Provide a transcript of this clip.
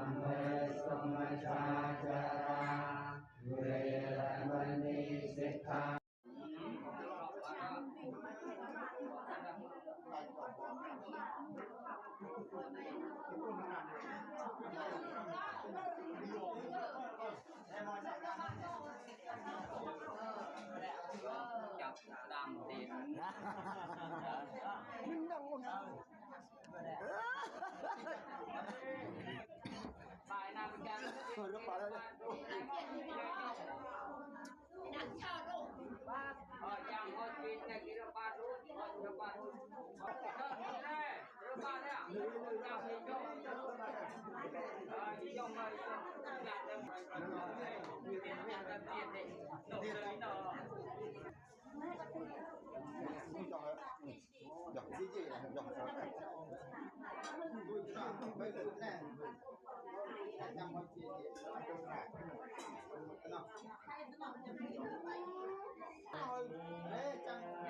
มเมสุมชาจาราเวรมณีสิกขาจับตามตีนตายน้ำกันรู้ป่ะแล้วนักชาโลกยังคนกินนักกินปลาดุกปลาดุกแน่ปลาเนี่ยยังมีจงที่ยงเลยอยากจะไปประกอบเลยอยากจะเปลี่ยนเด็กหนุ่มเลยเนาะdọc gì gì này dọc sao này vui sao bây giờ này trong mọi chuyện gì trong này nó đấy trong